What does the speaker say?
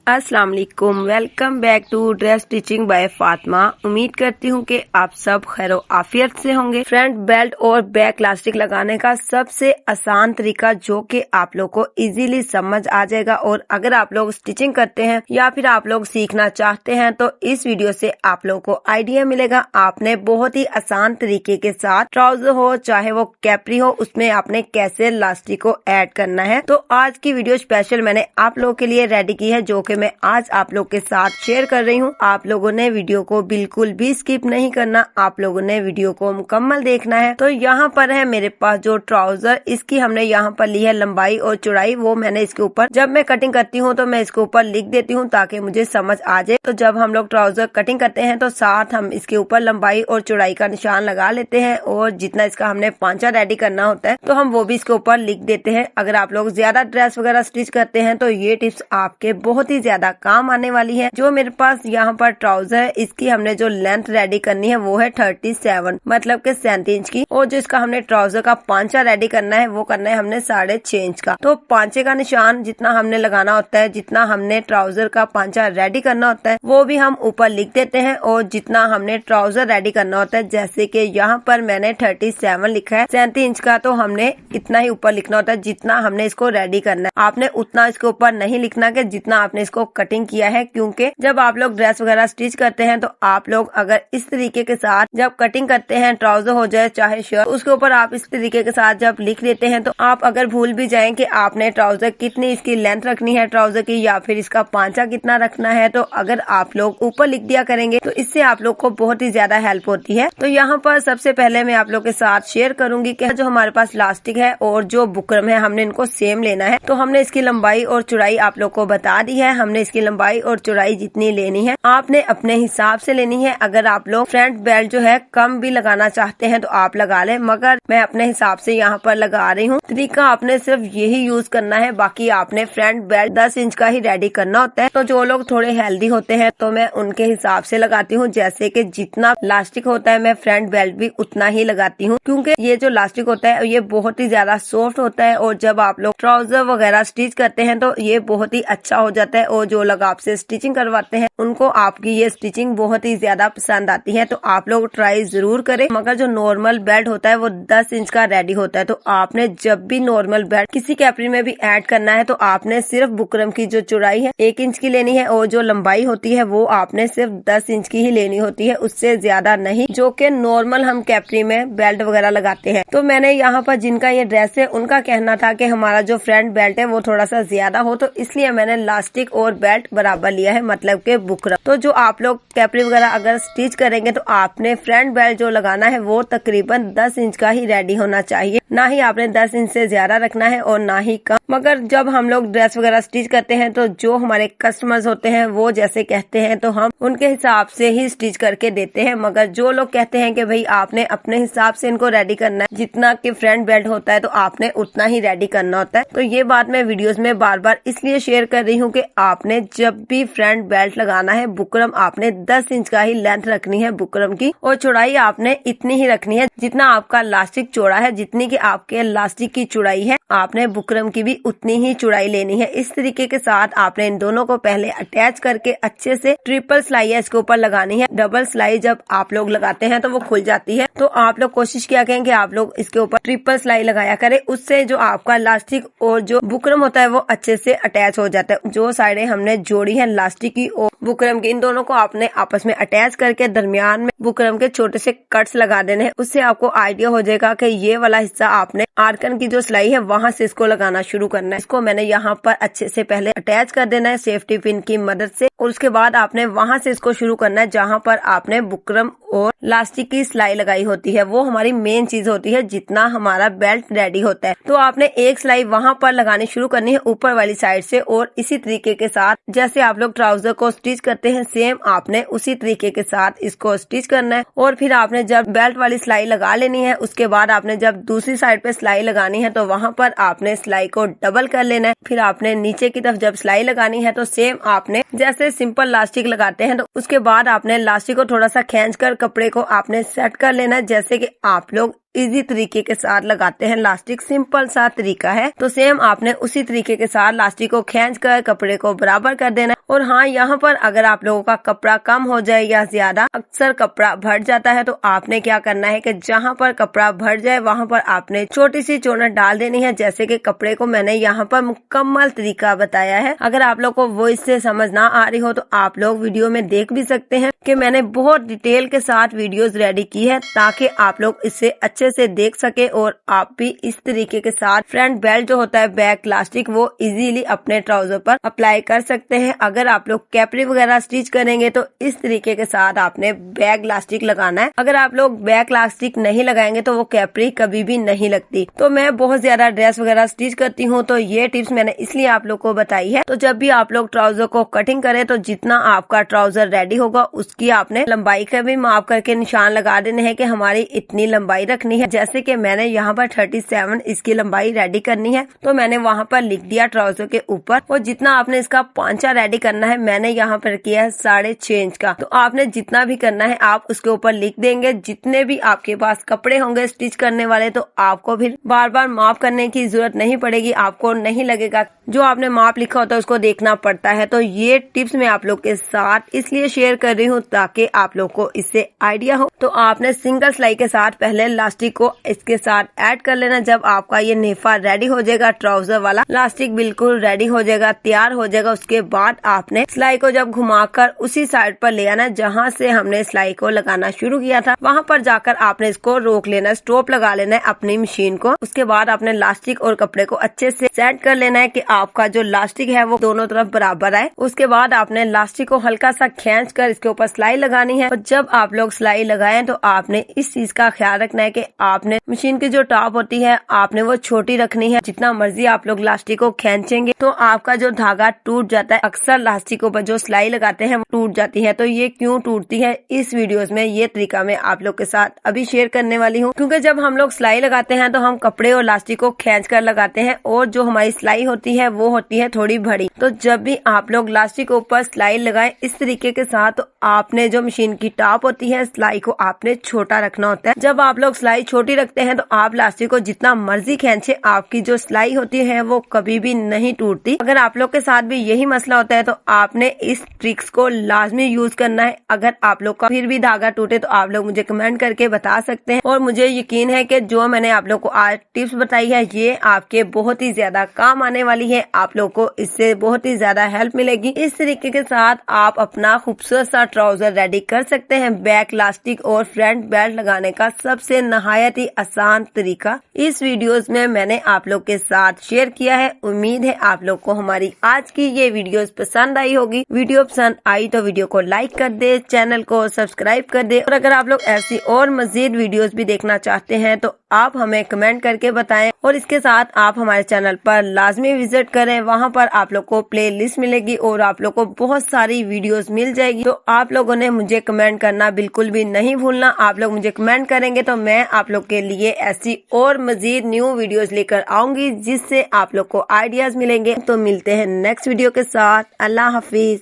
अस्सलाम वालेकुम। Welcome back to dress stitching by Fatima. उम्मीद करती हूँ कि आप सब खैर आफियत से होंगे। फ्रंट बेल्ट और बैक इलास्टिक लगाने का सबसे आसान तरीका जो कि आप लोग को इजीली समझ आ जाएगा, और अगर आप लोग स्टिचिंग करते हैं या फिर आप लोग सीखना चाहते हैं तो इस वीडियो से आप लोग को आइडिया मिलेगा। आपने बहुत ही आसान तरीके के साथ ट्राउजर हो चाहे वो कैपरी हो, उसमें आपने कैसे इलास्टिक को ऐड करना है। तो आज की वीडियो स्पेशल मैंने आप लोगों के लिए रेडी की है, जो कि मैं आज आप लोग के साथ शेयर कर रही हूँ। आप लोगों ने वीडियो को बिल्कुल भी स्किप नहीं करना, आप लोगों ने वीडियो को मुकम्मल देखना है। तो यहाँ पर है मेरे पास जो ट्राउजर, इसकी हमने यहाँ पर ली है लंबाई और चौड़ाई। वो मैंने इसके ऊपर जब मैं कटिंग करती हूँ तो मैं इसके ऊपर लिख देती हूँ ताकि मुझे समझ आ जाए। तो जब हम लोग ट्राउजर कटिंग करते हैं तो साथ हम इसके ऊपर लंबाई और चौड़ाई का निशान लगा लेते हैं, और जितना इसका हमने पांचा रेडी करना होता है तो हम वो भी इसके ऊपर लिख देते हैं। अगर आप लोग ज्यादा ड्रेस वगैरह स्टिच करते हैं तो ये टिप्स आपके बहुत ही ज्यादा काम आने वाली है। जो मेरे पास यहाँ पर ट्राउजर है, इसकी हमने जो लेंथ रेडी करनी है वो है 37, मतलब के 37 इंच की, और जो इसका हमने ट्राउजर का पांचा रेडी करना है वो करना है हमने 6.5 इंच का। तो पांचे का निशान जितना हमने लगाना होता है, जितना हमने ट्राउजर का पांचा रेडी करना होता है वो भी हम ऊपर लिख देते हैं, और जितना हमने ट्राउजर रेडी करना होता है, जैसे कि यहाँ पर मैंने 37 लिखा है 37 इंच का, तो हमने इतना ही ऊपर लिखना होता है जितना हमने इसको रेडी करना है। आपने उतना इसके ऊपर नहीं लिखना कि जितना आपने इसको कटिंग किया है, क्योंकि जब आप लोग ड्रेस वगैरह स्टिच करते हैं तो आप लोग अगर इस तरीके के साथ जब कटिंग करते हैं, ट्राउजर हो जाए चाहे शर्ट, उसके ऊपर आप इस तरीके के साथ जब लिख देते हैं तो आप अगर भूल भी जाएं कि आपने ट्राउजर कितनी इसकी लेंथ रखनी है ट्राउजर की, या फिर इसका पांचा कितना रखना है, तो अगर आप लोग ऊपर लिख दिया करेंगे तो इससे आप लोग को बहुत ही ज्यादा हेल्प होती है। तो यहाँ पर सबसे पहले मैं आप लोग के साथ शेयर करूंगी कि जो हमारे पास इलास्टिक है और जो बुकरम है, हमने इनको सेम लेना है। तो हमने इसकी लंबाई और चौड़ाई आप लोग को बता दी है। हमने इसकी लंबाई और चौड़ाई जितनी लेनी है आपने अपने हिसाब से लेनी है। अगर आप लोग फ्रंट बेल्ट जो है कम भी लगाना चाहते हैं तो आप लगा लें, मगर मैं अपने हिसाब से यहाँ पर लगा रही हूँ। तरीका आपने सिर्फ यही यूज करना है, बाकी आपने फ्रंट बेल्ट 10 इंच का ही रेडी करना होता है। तो जो लोग थोड़े हेल्दी होते हैं तो मैं उनके हिसाब से लगाती हूँ, जैसे कि जितना इलास्टिक होता है मैं फ्रंट बेल्ट भी उतना ही लगाती हूँ, क्योंकि ये जो इलास्टिक होता है ये बहुत ही ज्यादा सॉफ्ट होता है, और जब आप लोग ट्राउजर वगैरह स्टिच करते हैं तो ये बहुत ही अच्छा हो जाता है। और जो लोग आपसे स्टिचिंग करवाते हैं उनको आपकी ये स्टिचिंग बहुत ही ज्यादा पसंद आती है। तो आप लोग ट्राई जरूर करें। मगर जो नॉर्मल बेल्ट होता है वो 10 इंच का रेडी होता है, तो आपने जब भी नॉर्मल बेल्ट किसी कैपरी में भी ऐड करना है तो आपने सिर्फ बुकरम की जो चौड़ाई है 1 इंच की लेनी है, और जो लंबाई होती है वो आपने सिर्फ 10 इंच की ही लेनी होती है, उससे ज्यादा नहीं, जो कि नॉर्मल हम कैपरी में बेल्ट वगैरह लगाते हैं। तो मैंने यहाँ पर जिनका ये ड्रेस है उनका कहना था कि हमारा जो फ्रंट बेल्ट है वो थोड़ा सा ज्यादा हो, तो इसलिए मैंने इलास्टिक और बेल्ट बराबर लिया है, मतलब के बुकरम। तो जो आप लोग कैपरी वगैरह अगर स्टिच करेंगे तो आपने फ्रंट बेल्ट जो लगाना है वो तकरीबन 10 इंच का ही रेडी होना चाहिए, ना ही आपने 10 इंच से ज्यादा रखना है और ना ही कम। मगर जब हम लोग ड्रेस वगैरह स्टिच करते हैं तो जो हमारे कस्टमर्स होते हैं वो जैसे कहते हैं तो हम उनके हिसाब से ही स्टिच करके देते हैं। मगर जो लोग कहते हैं कि भाई आपने अपने हिसाब से इनको रेडी करना है, जितना कि फ्रंट बेल्ट होता है तो आपने उतना ही रेडी करना होता है। तो ये बात मैं वीडियोस में बार बार इसलिए शेयर कर रही हूँ कि आपने जब भी फ्रंट बेल्ट लगाना है, बुकरम आपने 10 इंच का ही लेंथ रखनी है बुकरम की, और चौड़ाई आपने इतनी ही रखनी है जितना आपका इलास्टिक चौड़ा है, जितनी की आपके इलास्टिक की चौड़ाई है आपने बुकरम की भी उतनी ही चौड़ाई लेनी है। इस तरीके के साथ आपने इन दोनों को पहले अटैच करके अच्छे से ट्रिपल सिलाई है इसके ऊपर लगानी है। डबल सिलाई जब आप लोग लगाते हैं तो वो खुल जाती है, तो आप लोग कोशिश किया करें कि आप लोग इसके ऊपर ट्रिपल सिलाई लगाया करें, उससे जो आपका इलास्टिक और जो बुकरम होता है वो अच्छे से अटैच हो जाता है। जो साइडें हमने जोड़ी है इलास्टिक की और बुकरम की, इन दोनों को आपने आपस में अटैच करके दरमियान में बुकरम के छोटे से कट्स लगा देने हैं। उससे आपको आइडिया हो जाएगा कि ये वाला हिस्सा आपने आर्कन की जो सिलाई है वहां से इसको लगाना शुरू करना है। इसको मैंने यहाँ पर अच्छे से पहले अटैच कर देना है सेफ्टी पिन की मदद से, और उसके बाद आपने वहां से इसको शुरू करना है जहाँ पर आपने बुकरम और इलास्टिक की सिलाई लगाई होती है। वो हमारी मेन चीज होती है जितना हमारा बेल्ट रेडी होता है। तो आपने एक सिलाई वहां पर लगानी शुरू करनी है ऊपर वाली साइड से, और इसी तरीके के साथ जैसे आप लोग ट्राउजर को स्टिच करते हैं सेम आपने उसी तरीके के साथ इसको स्टिच करना है। और फिर आपने जब बेल्ट वाली सिलाई लगा लेनी है, उसके बाद आपने जब दूसरी साइड पे सिलाई लगानी है तो वहां पर आपने सिलाई को डबल कर लेना है। फिर आपने नीचे की तरफ जब सिलाई लगानी है तो सेम आपने जैसे सिंपल इलास्टिक लगाते हैं तो उसके बाद आपने इलास्टिक को थोड़ा सा खींच कर कपड़े को आपने सेट कर लेना है, जैसे कि आप लोग इजी तरीके के साथ लगाते हैं इलास्टिक। सिंपल सा तरीका है, तो सेम आपने उसी तरीके के साथ इलास्टिक को खींच कर कपड़े को बराबर कर देना है और हाँ, यहाँ पर अगर आप लोगों का कपड़ा कम हो जाए या ज्यादा अक्सर कपड़ा भर जाता है तो आपने क्या करना है कि जहाँ पर कपड़ा भर जाए वहाँ पर आपने छोटी सी चोनट डाल देनी है। जैसे कि कपड़े को मैंने यहाँ पर मुकम्मल तरीका बताया है। अगर आप लोग को वो इससे समझ ना आ रही हो तो आप लोग वीडियो में देख भी सकते हैं कि मैंने बहुत डिटेल के साथ वीडियोस रेडी की है ताकि आप लोग इसे अच्छे से देख सके और आप भी इस तरीके के साथ फ्रंट बेल्ट जो होता है बैक इलास्टिक वो इजीली अपने ट्राउजर पर अप्लाई कर सकते हैं। अगर आप लोग कैपरी वगैरह स्टिच करेंगे तो इस तरीके के साथ आपने बैक इलास्टिक लगाना है। अगर आप लोग बैक इलास्टिक नहीं लगाएंगे तो वो कैपरी कभी भी नहीं लगती। तो मैं बहुत ज्यादा ड्रेस वगैरह स्टिच करती हूँ तो ये टिप्स मैंने इसलिए आप लोग को बताई है। तो जब भी आप लोग ट्राउजर को कटिंग करें तो जितना आपका ट्राउजर रेडी होगा उसकी आपने लंबाई का भी माप करके निशान लगा देने हैं कि हमारी इतनी लंबाई रखनी है। जैसे कि मैंने यहाँ पर 37 इसकी लंबाई रेडी करनी है तो मैंने वहाँ पर लिख दिया ट्राउजर के ऊपर। और जितना आपने इसका पांचा रेडी करना है मैंने यहाँ पर किया है 6.5 इंच का। तो आपने जितना भी करना है आप उसके ऊपर लिख देंगे। जितने भी आपके पास कपड़े होंगे स्टिच करने वाले तो आपको फिर बार बार माप करने की जरूरत नहीं पड़ेगी। आपको नहीं लगेगा जो आपने माप लिखा होता है उसको देखना पड़ता है। तो ये टिप्स मैं आप लोग के साथ इसलिए शेयर कर रही हूँ ताकि आप लोग को इससे आइडिया हो। तो आपने सिंगल सिलाई के साथ पहले इलास्टिक को इसके साथ ऐड कर लेना। जब आपका ये नेफा रेडी हो जाएगा, ट्राउजर वाला इलास्टिक बिल्कुल रेडी हो जाएगा, तैयार हो जाएगा, उसके बाद आपने सिलाई को जब घुमाकर उसी साइड पर ले आना जहाँ से हमने सिलाई को लगाना शुरू किया था वहाँ पर जाकर आपने इसको रोक लेना, स्टॉप लगा लेना है अपनी मशीन को। उसके बाद आपने इलास्टिक और कपड़े को अच्छे से सेट कर लेना है कि आपका जो इलास्टिक है वो दोनों तरफ बराबर आए। उसके बाद आपने इलास्टिक को हल्का सा खींच कर इसके ऊपर सिलाई लगानी है। और जब आप लोग सिलाई लगाएं तो आपने इस चीज का ख्याल रखना है कि आपने मशीन की जो टॉप होती है आपने वो छोटी रखनी है। जितना मर्जी आप लोग इलास्टिक को खींचेंगे तो आपका जो धागा टूट जाता है। अक्सर इलास्टिकों पर जो सिलाई लगाते हैं वो टूट जाती है। तो ये क्यों टूटती है इस वीडियोस में ये तरीका मैं आप लोग के साथ अभी शेयर करने वाली हूँ। क्योंकि जब हम लोग सिलाई लगाते हैं तो हम कपड़े और इलास्टिक को खींच कर लगाते हैं और जो हमारी सिलाई होती है वो होती है थोड़ी बड़ी। तो जब भी आप लोग इलास्टिक के ऊपर सिलाई लगाएं इस तरीके के साथ तो आपने जो मशीन की टॉप होती है सिलाई को आपने छोटा रखना होता है। जब आप लोग सिलाई छोटी रखते हैं तो आप इलास्टिक को जितना मर्जी खींचे आपकी जो सिलाई होती है वो कभी भी नहीं टूटती। अगर आप लोग के साथ भी यही मसला होता है तो आपने इस ट्रिक्स को लाजमी यूज करना है। अगर आप लोग का फिर भी धागा टूटे तो आप लोग मुझे कमेंट करके बता सकते हैं। और मुझे यकीन है कि जो मैंने आप लोग को आज टिप्स बताई है ये आपके बहुत ही ज्यादा काम आने वाली है। आप लोग को इससे बहुत ही ज्यादा हेल्प मिलेगी। इस तरीके के साथ आप अपना खूबसूरत सा ट्राउजर रेडी कर सकते हैं। बैक इलास्टिक और फ्रंट बेल्ट लगाने का सबसे नहायत ही आसान तरीका इस वीडियोस में मैंने आप लोग के साथ शेयर किया है। उम्मीद है आप लोग को हमारी आज की ये वीडियोस पसंद आई होगी। वीडियो पसंद आई तो वीडियो को लाइक कर दे, चैनल को सब्सक्राइब कर दे। और अगर आप लोग ऐसी और मजीद वीडियोस भी देखना चाहते हैं तो आप हमें कमेंट करके बताएं। और इसके साथ आप हमारे चैनल पर लाजमी विजिट करें। वहाँ पर आप लोग को प्ले लिस्ट मिलेगी और आप लोग को बहुत सारी वीडियोस मिल जाएगी। तो आप लोगों ने मुझे कमेंट करना बिल्कुल भी नहीं भूलना। आप लोग मुझे कमेंट करेंगे तो मैं आप लोग के लिए ऐसी और मजीद न्यू वीडियोस लेकर आऊंगी जिससे आप लोग को आइडियाज मिलेंगे। तो मिलते हैं नेक्स्ट वीडियो के साथ। अल्लाह हाफिज।